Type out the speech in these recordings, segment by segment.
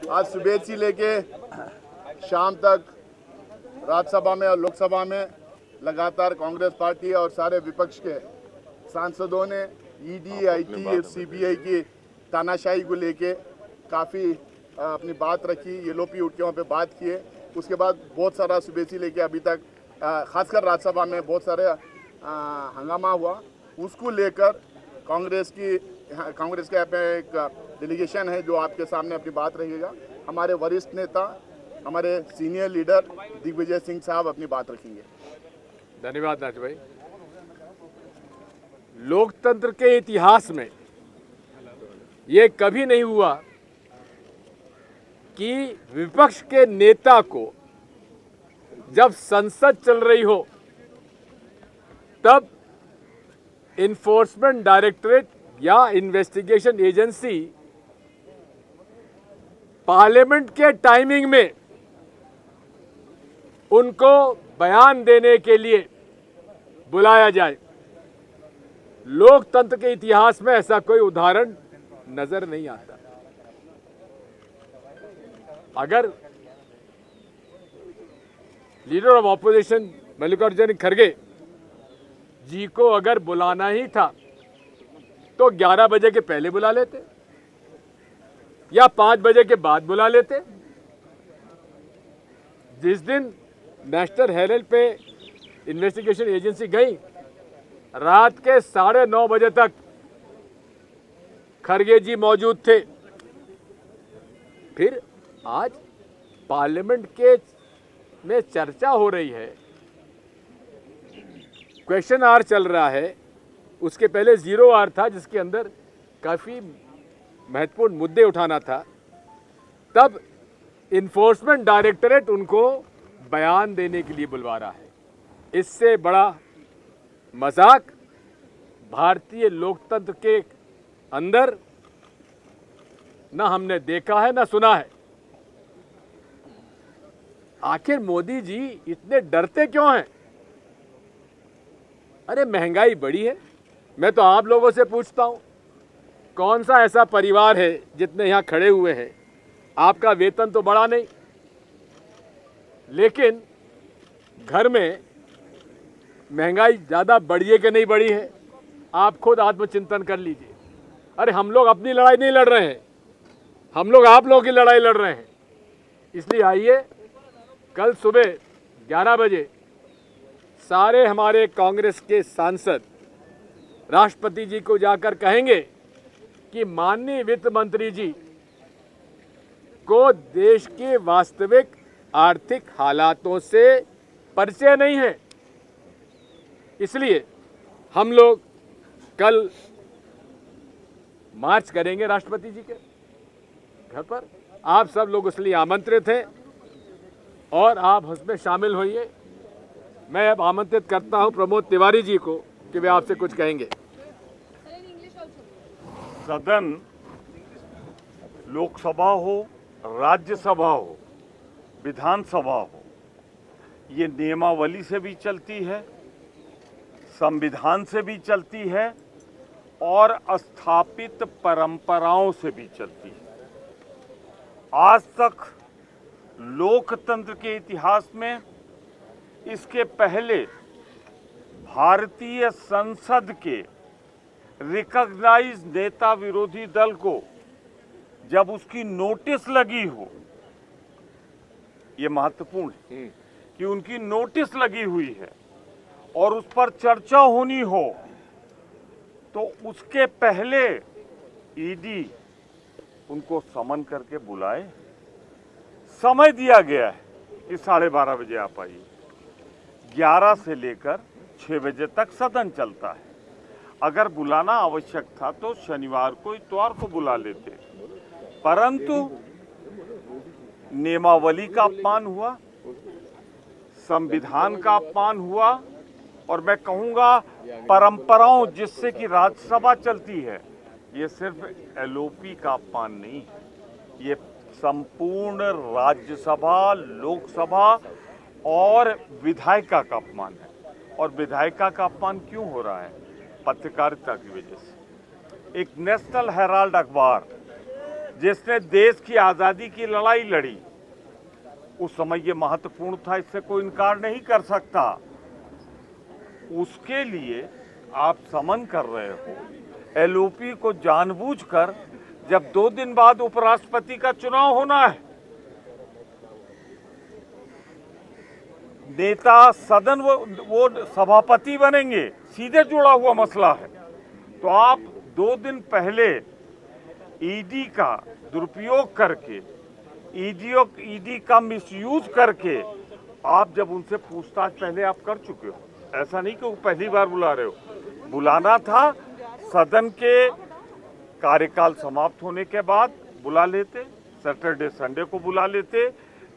आज सुबह से लेके शाम तक राज्यसभा में और लोकसभा में लगातार कांग्रेस पार्टी और सारे विपक्ष के सांसदों ने ईडी, आईटी, सीबीआई की तानाशाही को लेके काफ़ी अपनी बात रखी। येलोपी उठ के वहाँ पे बात किए। उसके बाद बहुत सारा सुबह से लेके अभी तक खासकर राज्यसभा में बहुत सारे हंगामा हुआ। उसको लेकर कांग्रेस के यहाँ पे एक डेलीगेशन है जो आपके सामने अपनी बात रखेगा। हमारे वरिष्ठ नेता, हमारे सीनियर लीडर दिग्विजय सिंह साहब अपनी बात रखेंगे। धन्यवाद नाथ भाई। लोकतंत्र के इतिहास में ये कभी नहीं हुआ कि विपक्ष के नेता को जब संसद चल रही हो तब इन्फोर्समेंट डायरेक्टरेट या इन्वेस्टिगेशन एजेंसी पार्लियामेंट के टाइमिंग में उनको बयान देने के लिए बुलाया जाए। लोकतंत्र के इतिहास में ऐसा कोई उदाहरण नजर नहीं आता। अगर लीडर ऑफ ऑपोजिशन मल्लिकार्जुन खड़गे जी को अगर बुलाना ही था तो 11 बजे के पहले बुला लेते या 5 बजे के बाद बुला लेते। जिस दिन नेशनल हेराल्ड पे इन्वेस्टिगेशन एजेंसी गई, रात के 9:30 बजे तक खड़गे जी मौजूद थे। फिर आज पार्लियामेंट के में चर्चा हो रही है, क्वेश्चन आवर चल रहा है, उसके पहले 0 आवर था जिसके अंदर काफ़ी महत्वपूर्ण मुद्दे उठाना था। तब इन्फोर्समेंट डायरेक्टरेट उनको बयान देने के लिए बुलवा रहा है। इससे बड़ा मजाक भारतीय लोकतंत्र के अंदर ना हमने देखा है ना सुना है। आखिर मोदी जी इतने डरते क्यों हैं? अरे महंगाई बढ़ी है। मैं तो आप लोगों से पूछता हूं, कौन सा ऐसा परिवार है जितने यहां खड़े हुए हैं, आपका वेतन तो बढ़ा नहीं, लेकिन घर में महंगाई ज़्यादा बढ़ी है कि नहीं बढ़ी है? आप खुद आत्मचिंतन कर लीजिए। अरे हम लोग अपनी लड़ाई नहीं लड़ रहे हैं, हम लोग आप लोगों की लड़ाई लड़ रहे हैं। इसलिए आइए कल सुबह 11 बजे सारे हमारे कांग्रेस के सांसद राष्ट्रपति जी को जाकर कहेंगे कि माननीय वित्त मंत्री जी को देश के वास्तविक आर्थिक हालातों से परिचय नहीं है। इसलिए हम लोग कल मार्च करेंगे राष्ट्रपति जी के घर पर। आप सब लोग इसलिए आमंत्रित हैं और आप उसमें शामिल होइए। मैं अब आमंत्रित करता हूं प्रमोद तिवारी जी को कि वे आपसे कुछ कहेंगे। सदन लोकसभा हो, राज्यसभा हो, विधानसभा हो, ये नियमावली से भी चलती है, संविधान से भी चलती है और स्थापित परंपराओं से भी चलती है। आज तक लोकतंत्र के इतिहास में इसके पहले भारतीय संसद के रिकॉग्नाइज नेता विरोधी दल को जब उसकी नोटिस लगी हो, ये महत्वपूर्ण है कि उनकी नोटिस लगी हुई है और उस पर चर्चा होनी हो, तो उसके पहले ईडी उनको समन करके बुलाए। समय दिया गया है कि 12:30 बजे आप आइए। 11 से लेकर 6 बजे तक सदन चलता है। अगर बुलाना आवश्यक था तो शनिवार को, इतवार को बुला लेते, परंतु नियमावली का अपमान हुआ, संविधान का अपमान हुआ और मैं कहूंगा परंपराओं जिससे कि राज्यसभा चलती है, ये सिर्फ एलओपी का अपमान नहीं है, ये संपूर्ण राज्यसभा, लोकसभा और विधायिका का अपमान है। और विधायिका का अपमान क्यों हो रहा है? पत्रकारिता की वजह से। एक नेशनल हेराल्ड अखबार जिसने देश की आजादी की लड़ाई लड़ी, उस समय ये महत्वपूर्ण था, इससे कोई इनकार नहीं कर सकता। उसके लिए आप समन कर रहे हो एलओपी को जानबूझकर, जब 2 दिन बाद उपराष्ट्रपति का चुनाव होना है। नेता सदन वो सभापति बनेंगे, सीधे जुड़ा हुआ मसला है। तो आप 2 दिन पहले ईडी का दुरुपयोग करके, ईडी का मिसयूज करके, आप जब उनसे पूछताछ पहले आप कर चुके हो। ऐसा नहीं कि वो पहली बार बुला रहे हो, बुलाना था सदन के कार्यकाल समाप्त होने के बाद बुला लेते, सैटरडे संडे को बुला लेते।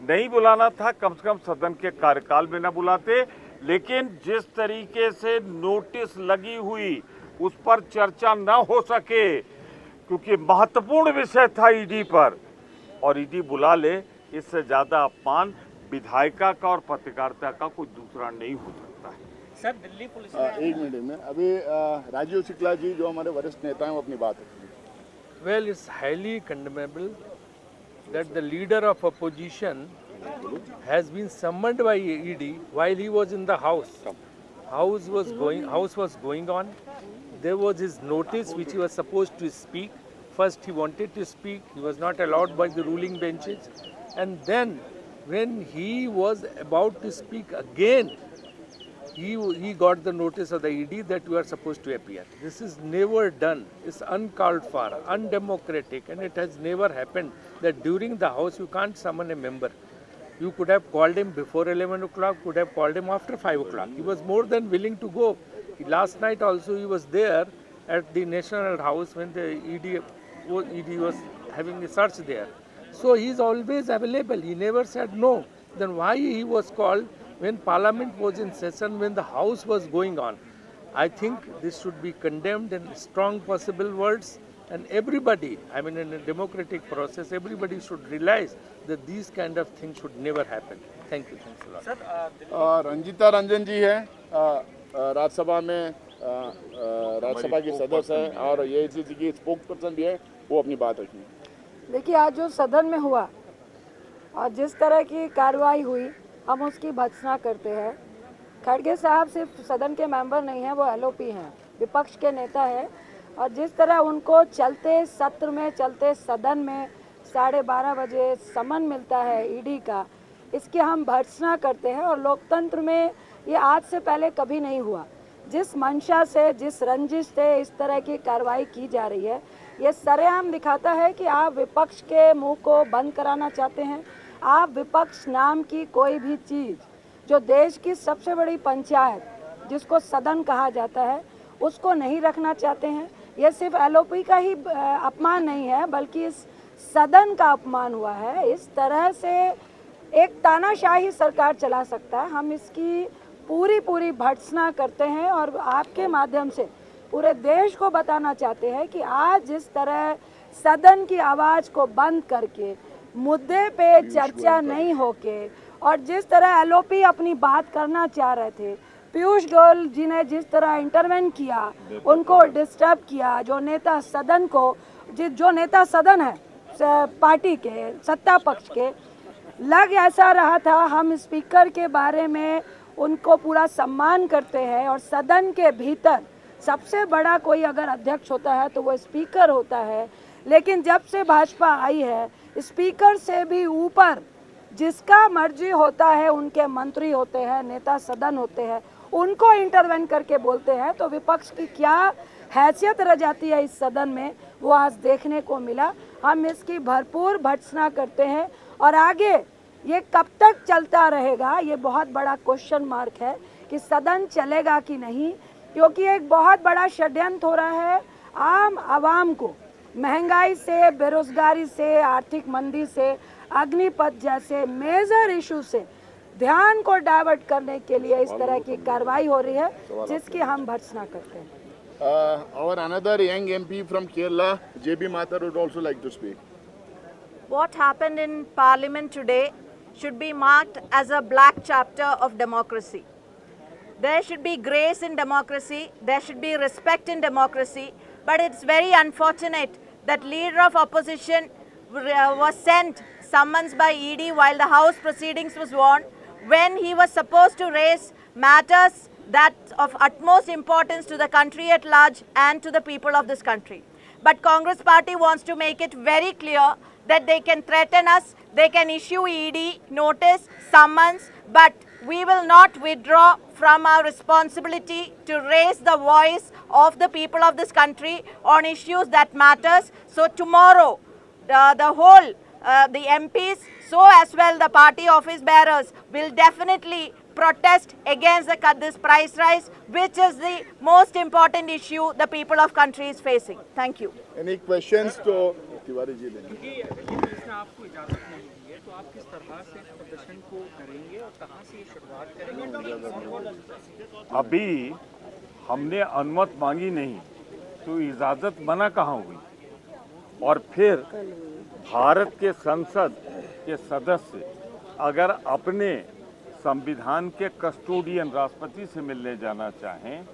नहीं बुलाना था, कम से कम सदन के कार्यकाल में ना बुलाते। लेकिन जिस तरीके से नोटिस लगी हुई, उस पर चर्चा ना हो सके, क्योंकि महत्वपूर्ण विषय था ईडी पर, और ईडी बुला ले, इससे ज्यादा अपमान विधायिका का और पत्रकारिता का कोई दूसरा नहीं हो सकता है। सर, दिल्ली पुलिस एक मिनट में अभी राजीव शुक्ला जी जो हमारे वरिष्ठ नेता हैं वो अपनी बात रखेंगे। Well, it's highly condemnable that the leader of opposition has been summoned by ED while he was in the house. House was going on. There was his notice which he was supposed to speak. First he wanted to speak. He was not allowed by the ruling benches. And then when he was about to speak again, he got the notice of the ED that you are supposed to appear. This is never done. It's uncalled for, undemocratic, and it has never happened that during the house you can't summon a member. You could have called him before 11 o'clock, could have called him after 5 o'clock. He was more than willing to go. Last night also he was there at the National House when the ED was having a search there. So he is always available. He never said no. Then why he was called when Parliament was in session, when the House was going on? I think this should be condemned in strong possible words. And everybody, I mean in a democratic process, everybody should realize that these kind of things should never happen. Thank you. Thanks a lot. Ranjita Ranjan जी है राज्यसभा में, राज्यसभा की सदस्य है और AICC की spoke person भी है, वो अपनी बात रखेंगे। देखिए, आज जो सदन में हुआ और जिस तरह की कार्रवाई हुई, हम उसकी भर्त्सना करते हैं। खड़गे साहब सिर्फ सदन के मेंबर नहीं हैं, वो एलओपी हैं, विपक्ष के नेता हैं, और जिस तरह उनको चलते सत्र में, चलते सदन में 12:30 बजे समन मिलता है ईडी का, इसकी हम भर्त्सना करते हैं। और लोकतंत्र में ये आज से पहले कभी नहीं हुआ। जिस मंशा से, जिस रंजिश से इस तरह की कार्रवाई की जा रही है, ये सरेआम दिखाता है कि आप विपक्ष के मुंह को बंद कराना चाहते हैं। आप विपक्ष नाम की कोई भी चीज़, जो देश की सबसे बड़ी पंचायत जिसको सदन कहा जाता है, उसको नहीं रखना चाहते हैं। ये सिर्फ एलओपी का ही अपमान नहीं है, बल्कि इस सदन का अपमान हुआ है। इस तरह से एक तानाशाही सरकार चला सकता है। हम इसकी पूरी भर्त्सना करते हैं और आपके माध्यम से पूरे देश को बताना चाहते हैं कि आज जिस तरह सदन की आवाज़ को बंद करके, मुद्दे पे चर्चा नहीं होके, और जिस तरह एलओपी अपनी बात करना चाह रहे थे, पीयूष गोयल जी ने जिस तरह इंटरवेन किया, उनको डिस्टर्ब किया, जो नेता सदन है पार्टी के, सत्ता पक्ष के, लग ऐसा रहा था हम स्पीकर के बारे में उनको पूरा सम्मान करते हैं, और सदन के भीतर सबसे बड़ा कोई अगर अध्यक्ष होता है तो वो स्पीकर होता है। लेकिन जब से भाजपा आई है, स्पीकर से भी ऊपर जिसका मर्जी होता है, उनके मंत्री होते हैं, नेता सदन होते हैं, उनको इंटरवेन करके बोलते हैं। तो विपक्ष की क्या हैसियत रह जाती है इस सदन में, वो आज देखने को मिला। हम इसकी भरपूर भर्त्सना करते हैं, और आगे ये कब तक चलता रहेगा, ये बहुत बड़ा क्वेश्चन मार्क है कि सदन चलेगा कि नहीं, क्योंकि एक बहुत बड़ा षड्यंत्र हो रहा है आम आवाम को महंगाई से, बेरोजगारी से, आर्थिक मंदी से, अग्निपथ जैसे मेजर इशू से ध्यान को डाइवर्ट करने के लिए इस तरह की कार्रवाई हो रही है, जिसकी हम भर्त्सना करते हैं। Our another young MP from Kerala, JB Mathur, would also like to speak. What happened in Parliament today should be marked as a black chapter of democracy. There should be grace in democracy, there should be respect in democracy, but it's very unfortunate that leader of opposition was sent summons by ED while the House proceedings was on, when he was supposed to raise matters that of utmost importance to the country at large and to the people of this country. But Congress party wants to make it very clear that they can threaten us, they can issue ED notice, summons, but we will not withdraw from our responsibility to raise the voice of the people of this country on issues that matters. So tomorrow, the MPs, so as well the party office bearers will definitely protest against this price rise, which is the most important issue the people of country is facing. Thank you. Any questions to Tiwari ji लेंगे? क्योंकि ये इसने आपको इजाजत नहीं दी है, तो आप किस तरह से प्रदर्शन को करेंगे और कहां से ये शुरुआत करेंगे? अभी हमने अनुमति मांगी नहीं तो इजाजत मना कहाँ हुई? और फिर भारत के संसद के सदस्य अगर अपने संविधान के कस्टोडियन राष्ट्रपति से मिलने जाना चाहें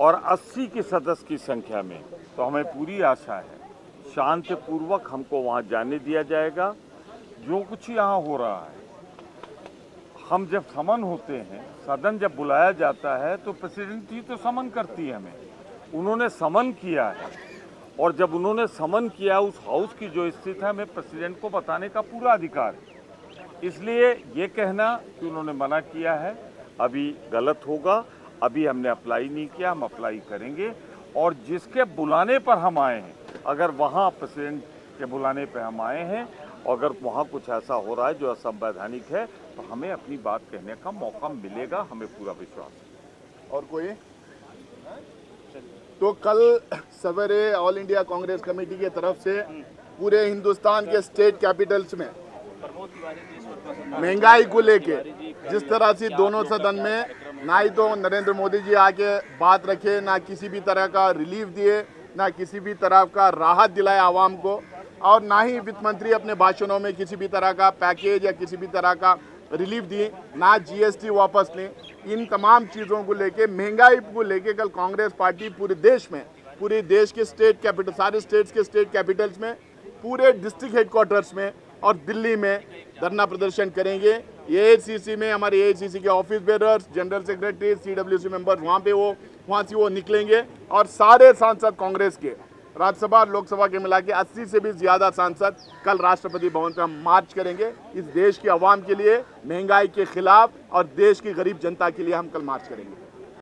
और 80 की सदस्य की संख्या में, तो हमें पूरी आशा है शांतिपूर्वक हमको वहां जाने दिया जाएगा। जो कुछ यहाँ हो रहा है, हम जब समन होते हैं, सदन जब बुलाया जाता है तो प्रेसिडेंट ही तो समन करती है हमें। उन्होंने समन किया है और जब उन्होंने समन किया उस हाउस की जो स्थिति है, हमें प्रेसिडेंट को बताने का पूरा अधिकार है। इसलिए ये कहना कि उन्होंने मना किया है अभी गलत होगा। अभी हमने अप्लाई नहीं किया, हम अप्लाई करेंगे और जिसके बुलाने पर हम आए हैं, अगर वहाँ प्रेसिडेंट के बुलाने पर हम आए हैं और अगर वहाँ कुछ ऐसा हो रहा है जो असंवैधानिक है, तो हमें अपनी बात कहने का मौका मिलेगा, हमें पूरा विश्वास है। और कोई? तो कल सवेरे ऑल इंडिया कांग्रेस कमेटी की तरफ से पूरे हिंदुस्तान के स्टेट कैपिटल्स में महंगाई को लेके जिस तरह से दोनों सदन में ना ही तो नरेंद्र मोदी जी आके बात रखे, ना किसी भी तरह का रिलीफ दिए, ना किसी भी तरह का राहत दिलाए आवाम को, और ना ही वित्त मंत्री अपने भाषणों में किसी भी तरह का पैकेज या किसी भी तरह का रिलीफ दिए, ना जीएसटी वापस लें। इन तमाम चीज़ों को लेके, महंगाई को लेके कल कांग्रेस पार्टी पूरे देश में, पूरे देश के स्टेट कैपिटल, सारे स्टेट्स के स्टेट कैपिटल्स में, पूरे डिस्ट्रिक्ट हेडक्वार्टर्स में और दिल्ली में धरना प्रदर्शन करेंगे। एआईसीसी में हमारे एआईसीसी के office bearers, general secretary, CWC members वहाँ से वो निकलेंगे और सारे सांसद कांग्रेस के राज्यसभा और लोकसभा के मिला के 80 से भी ज़्यादा सांसद कल राष्ट्रपति भवन पर मार्च करेंगे। इस देश की आवाम के लिए, महंगाई के खिलाफ और देश की गरीब जनता के लिए हम कल मार्च करेंगे।